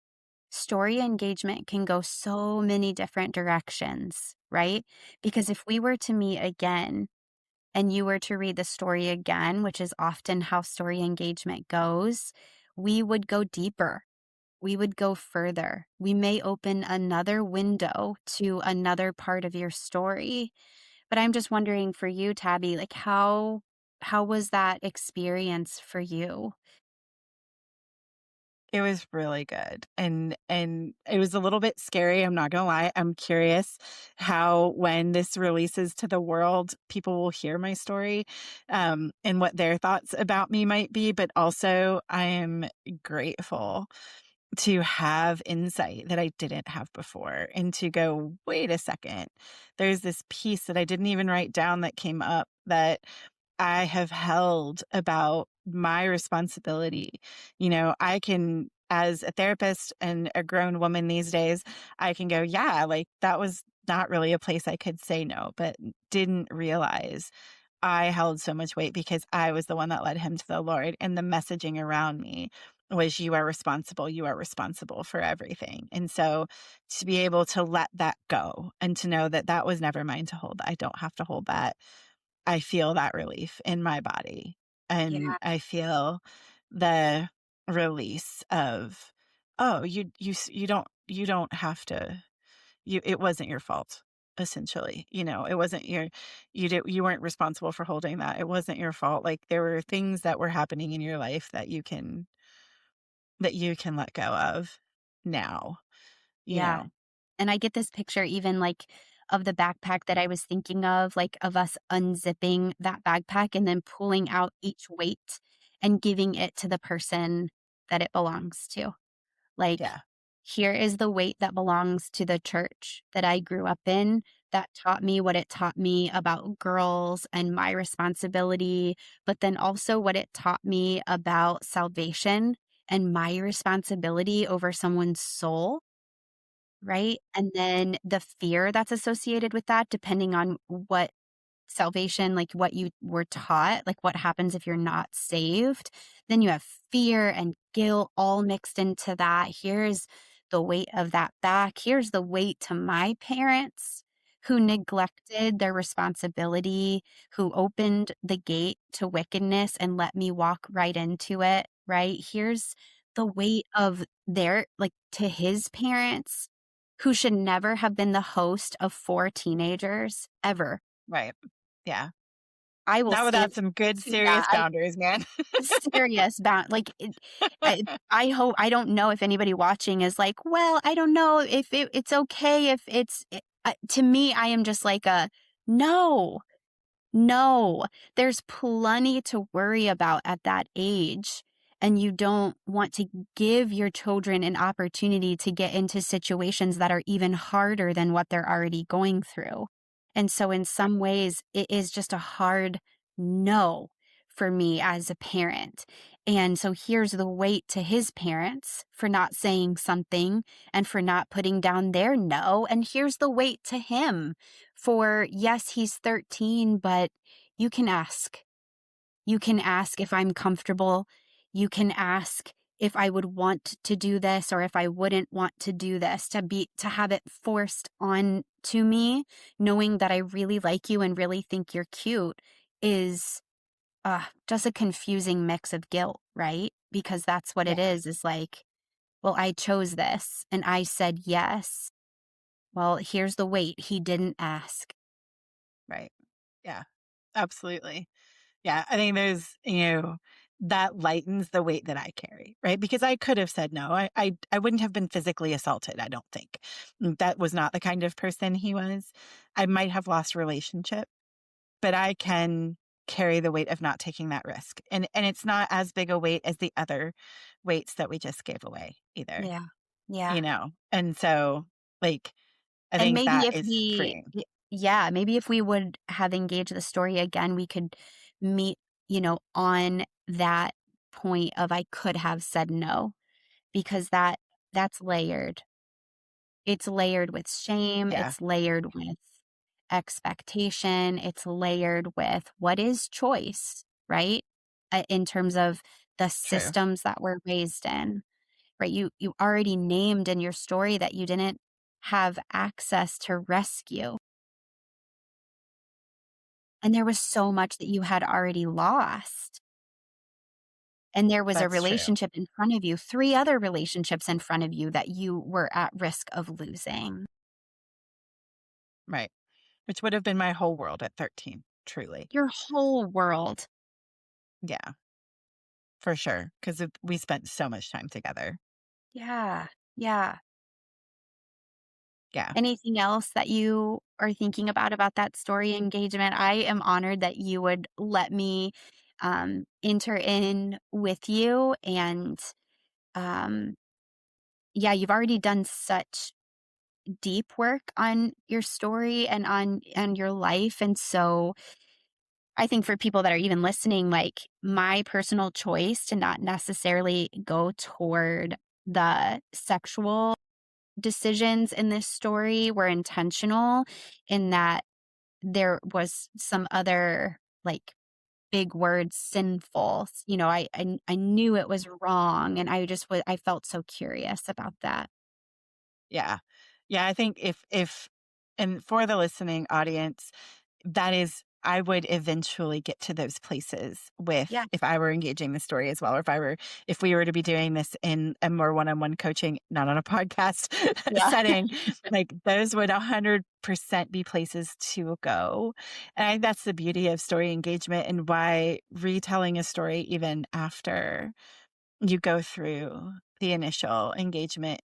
story engagement can go so many different directions, right? Because if we were to meet again and you were to read the story again, which is often how story engagement goes, we would go deeper. We would go further. We may open another window to another part of your story. But I'm just wondering for you, Tabby, like how was that experience for you? It was really good, and it was a little bit scary, I'm not gonna lie. I'm curious how when this releases to the world, people will hear my story, and what their thoughts about me might be, but also I am grateful to have insight that I didn't have before and to go, "Wait a second, there's this piece that I didn't even write down that came up that I have held about my responsibility." I can, as a therapist and a grown woman these days, I can go, yeah, like that was not really a place I could say no, but didn't realize I held so much weight because I was the one that led him to the Lord. And the messaging around me was, you are responsible for everything. And so to be able to let that go and to know that that was never mine to hold, I don't have to hold that. I feel that relief in my body, and Yeah, I feel the release of, "Oh, you don't have to it wasn't your fault, essentially." It wasn't you weren't responsible for holding that. It wasn't your fault. Like, there were things that were happening in your life that you can let go of now, you yeah. know? And I get this picture even like of the backpack that I was thinking of, like of us unzipping that backpack and then pulling out each weight and giving it to the person that it belongs to. Like, Yeah, here is the weight that belongs to the church that I grew up in that taught me what it taught me about girls and my responsibility, but then also what it taught me about salvation and my responsibility over someone's soul, right? And then the fear that's associated with that, depending on what salvation, like what you were taught, like what happens if you're not saved, then you have fear and guilt all mixed into that. Here's the weight of that back. Here's the weight to my parents who neglected their responsibility, who opened the gate to wickedness and let me walk right into it, right? Here's the weight of their, like, to his parents who should never have been the host of 4 teenagers ever. right. Yeah. I will Not without stand some good to that. serious boundaries, man. Serious bound like, I hope I don't know if anybody watching is like, "Well, I don't know if it's okay if it's" to me, I am just like a, "No, no, there's plenty to worry about at that age, and you don't want to give your children an opportunity to get into situations that are even harder than what they're already going through." And so in some ways, it is just a hard no for me as a parent. And so here's the weight to his parents for not saying something and for not putting down their no. And here's the weight to him for, yes, he's 13, but you can ask. You can ask if I'm comfortable. You can ask if I would want to do this or if I wouldn't want to do this, to have it forced on to me, knowing that I really like you and really think you're cute is just a confusing mix of guilt, right? Because that's what it Yeah, is like, well, I chose this and I said yes. Well, here's the weight. He didn't ask. right. Yeah, absolutely. Yeah, I think there's, that lightens the weight that I carry, right? Because I could have said no. I wouldn't have been physically assaulted, I don't think. That was not the kind of person he was. I might have lost relationship, but I can carry the weight of not taking that risk. And it's not as big a weight as the other weights that we just gave away either, Yeah. Yeah. And so, like, I And think maybe that if is freeing. yeah, maybe if we would have engaged the story again, we could meet, on that point of I could have said no, because that's layered. It's layered with shame, Yeah, it's layered with expectation, it's layered with what is choice, right? In terms of the true. systems that we're raised in, right? You already named in your story that you didn't have access to rescue. And there was so much that you had already lost. And there was a That's true. relationship in front of you, 3 other relationships in front of you that you were at risk of losing. Right. Which would have been my whole world at 13, truly. Your whole world. Yeah, for sure. Because we spent so much time together. Yeah. Yeah. Yeah. Anything else that you are thinking about that story engagement? I am honored that you would let me, enter in with you and, um, yeah, you've already done such deep work on your story and on your life, and so I think for people that are even listening, like, my personal choice to not necessarily go toward the sexual decisions in this story were intentional in that there was some other, like, big words, sinful, I knew it was wrong, and I felt so curious about that. Yeah. Yeah, I think if and for the listening audience, that is I would eventually get to those places with Yeah, if I were engaging the story as well, or if we were to be doing this in a more one-on-one coaching, not on a podcast yeah, setting, like those would 100% be places to go. And I think that's the beauty of story engagement and why retelling a story even after you go through the initial engagement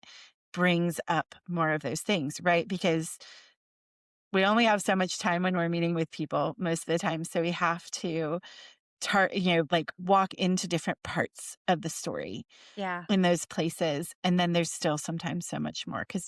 brings up more of those things, right? Because we only have so much time when we're meeting with people most of the time. So we have to like walk into different parts of the story yeah, in those places. And then there's still sometimes so much more because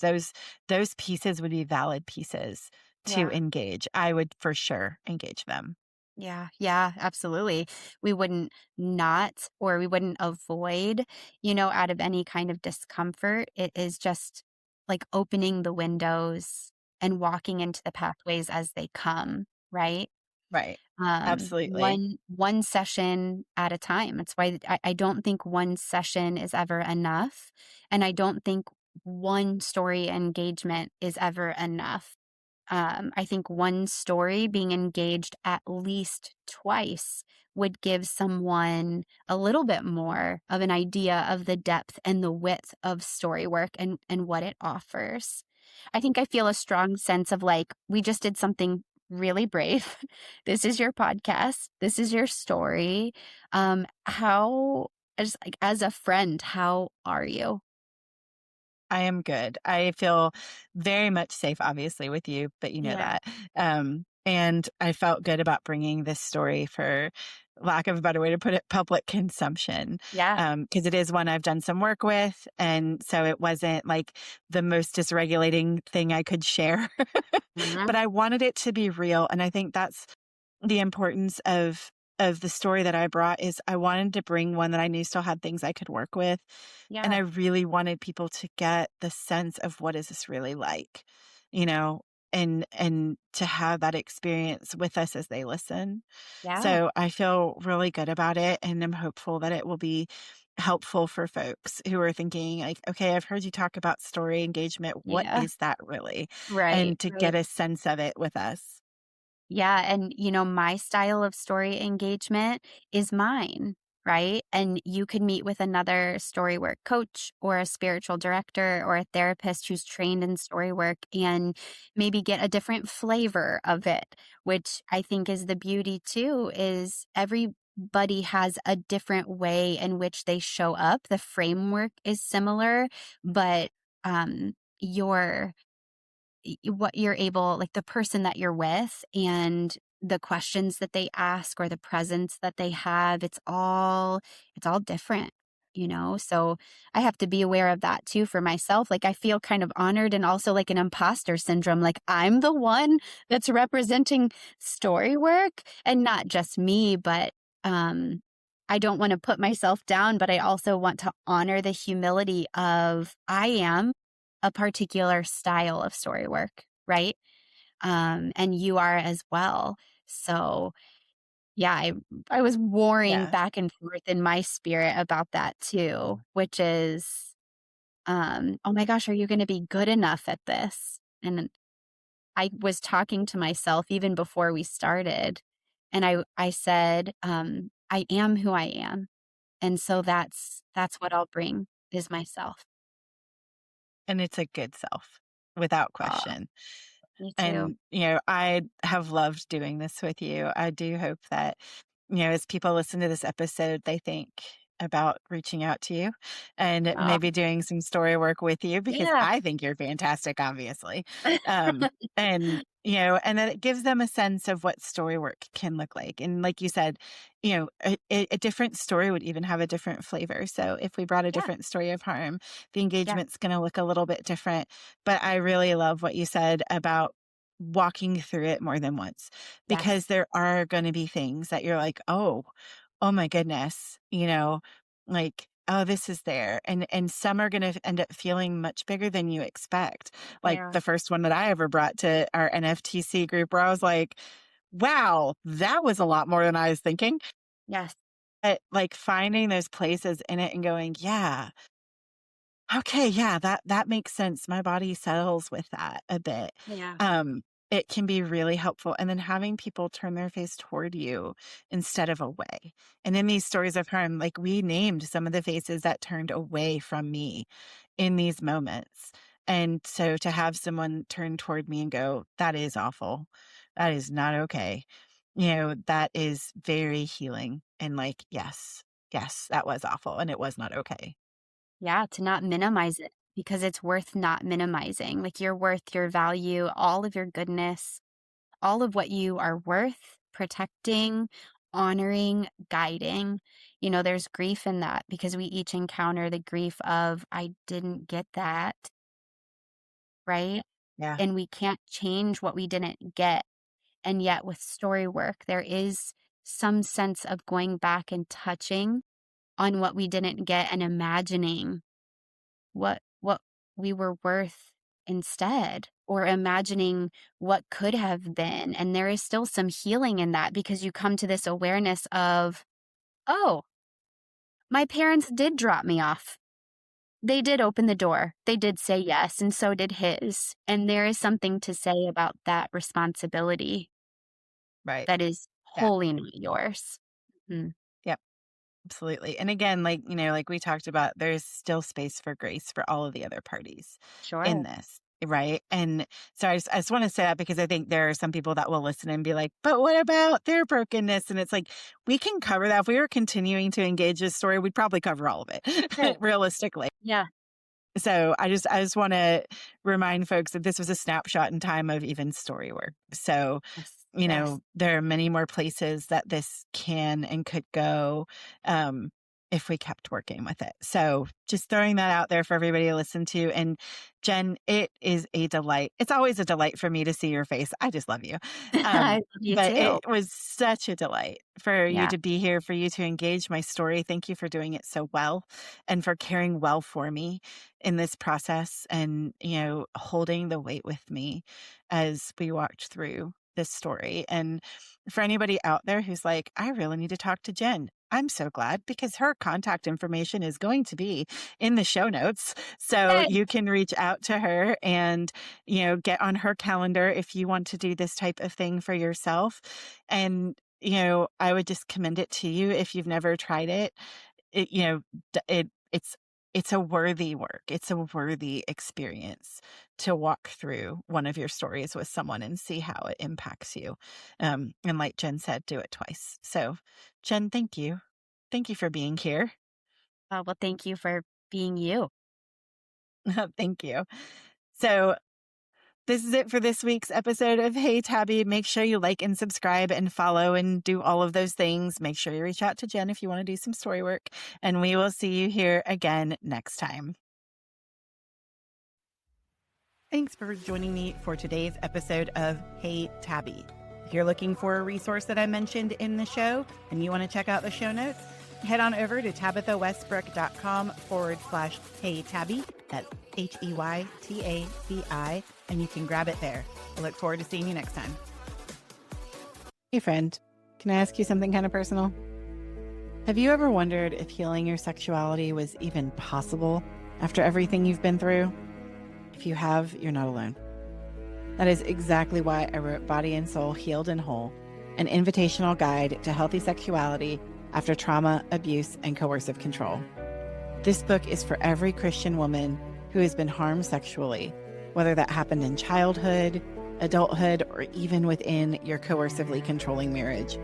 those pieces would be valid pieces to yeah. engage. I would for sure engage them. Yeah, yeah, absolutely. We wouldn't not, or we wouldn't avoid, out of any kind of discomfort. It is just like opening the windows and walking into the pathways as they come, right? Right. Absolutely. One session at a time. It's why I don't think one session is ever enough. And I don't think one story engagement is ever enough. I think one story being engaged at least twice would give someone a little bit more of an idea of the depth and the width of story work and what it offers. I think I feel a strong sense of like, we just did something really brave. This is your podcast. This is your story. How, as a friend, how are you? I am good. I feel very much safe, obviously, with you, but you know Yeah. that. And I felt good about bringing this story for lack of a better way to put it, public consumption. Yeah. Because it is one I've done some work with. And so it wasn't like the most dysregulating thing I could share, Mhm. but I wanted it to be real. And I think that's the importance of the story that I brought is I wanted to bring one that I knew still had things I could work with. And I Yeah. really wanted people to get the sense of what is this really like, you know, and to have that experience with us as they listen. Yeah. So I feel really good about it and I'm hopeful that it will be helpful for folks who are thinking like, okay, I've heard you talk about story engagement. What Yeah. is that really? Right. And to get Right. a sense of it with us. Yeah, and my style of story engagement is mine, right? And you could meet with another story work coach or a spiritual director or a therapist who's trained in story work and maybe get a different flavor of it, which I think is the beauty too, is everybody has a different way in which they show up. The framework is similar, but your what you're able like the person that you're with and the questions that they ask or the presence that they have, it's all different, so I have to be aware of that too for myself. Like I feel kind of honored and also like an imposter syndrome, like I'm the one that's representing story work and not just me, but um I don't want to put myself down, but I also want to honor the humility of I am a particular style of story work, right? And you are as well. So, yeah, I was warring Yeah. back and forth in my spirit about that too, which is, oh my gosh, are you going to be good enough at this? And I was talking to myself even before we started, and I said, I am who I am, and so that's what I'll bring is myself. And it's a good self without Oh, question. me too. And, I have loved doing this with you. I do hope that, as people listen to this episode, they think about reaching out to you and Oh, maybe doing some story work with you because yeah. I think you're fantastic, obviously. And then it gives them a sense of what story work can look like. And like you said, a different story would even have a different flavor. So if we brought a Yeah, different story of harm, the yeah, engagement's going to look a little bit different. But I really love what you said about walking through it more than once, because yes, there are going to be things that you're like, oh my goodness, like, oh, this is there. And some are going to end up feeling much bigger than you expect. Like yeah, the first one that I ever brought to our NFTC group, where I was like, wow, that was a lot more than I was thinking. yes, But like finding those places in it and going, yeah, okay, yeah, that makes sense. My body settles with that a bit. yeah, Um, it can be really helpful. And then having people turn their face toward you instead of away. And in these stories of harm, like we named some of the faces that turned away from me in these moments. And so to have someone turn toward me and go, that is awful. That is not okay. That is very healing. And like, yes, that was awful. And it was not okay. yeah, to not minimize it because it's worth not minimizing. Like your worth, your value, all of your goodness, all of what you are worth protecting, honoring, guiding. There's grief in that because we each encounter the grief of, I didn't get that, right? Yeah. And we can't change what we didn't get. And yet, with story work, there is some sense of going back and touching on what we didn't get and imagining what we were worth instead, or imagining what could have been. And there is still some healing in that because you come to this awareness of, oh, my parents did drop me off. They did open the door. They did say yes, and so did his. And there is something to say about that responsibility Right. that is Yeah. wholly not yours. Mhm. Yep. Absolutely. And again, like, like we talked about, there's still space for grace for all of the other parties in Sure. this. Right. And so I just want to say that because I think there are some people that will listen and be like, but what about their brokenness? And it's like, we can cover that. If we were continuing to engage this story, we'd probably cover all of it Sure. realistically. Yeah. So I just want to remind folks that this was a snapshot in time of even story work. So, Yes. Yes. there are many more places that this can and could go, um, if we kept working with it. So just throwing that out there for everybody to listen to. And Jen, it is a delight. It's always a delight for me to see your face. I just love you. I love you But too. it was such a delight for you Yeah. to be here, for you to engage my story. Thank you for doing it so well and for caring well for me in this process and, holding the weight with me as we walked through this story. And for anybody out there who's like, I really need to talk to Jen, I'm so glad because her contact information is going to be in the show notes. So Yay. you can reach out to her and, get on her calendar if you want to do this type of thing for yourself. And, I would just commend it to you if you've never tried it. It, you know, d- it, it's it's a worthy work. It's a worthy experience to walk through one of your stories with someone and see how it impacts you. And like Jen said, do it twice. So Jen, thank you. Thank you for being here. Well, thank you for being you. Thank you. So this is it for this week's episode of Hey Tabby. Make sure you like and subscribe and follow and do all of those things. Make sure you reach out to Jen if you want to do some story work. And we will see you here again next time. Thanks for joining me for today's episode of Hey Tabby. If you're looking for a resource that I mentioned in the show and you want to check out the show notes, head on over to tabithawestbrook.com/Hey Tabby. That's HEYTABI, and you can grab it there. I look forward to seeing you next time. Hey friend, can I ask you something kind of personal? Have you ever wondered if healing your sexuality was even possible after everything you've been through? If you have, you're not alone. That is exactly why I wrote Body and Soul Healed and Whole, an invitational guide to healthy sexuality after trauma, abuse, and coercive control. This book is for every Christian woman who has been harmed sexually, whether that happened in childhood, adulthood, or even within your coercively controlling marriage,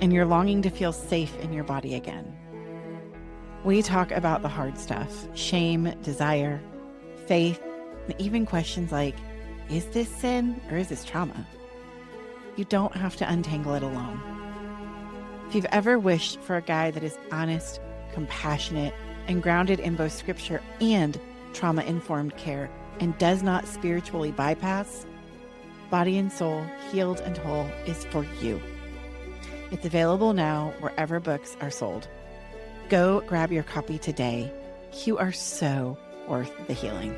and you're longing to feel safe in your body again. We talk about the hard stuff: shame, desire, faith, and even questions like, is this sin or is this trauma? You don't have to untangle it alone. If you've ever wished for a guide that is honest, compassionate, and grounded in both scripture and trauma-informed care and does not spiritually bypass, Body and Soul Healed and Whole is for you. It's available now wherever books are sold. Go grab your copy today. You are so worth the healing.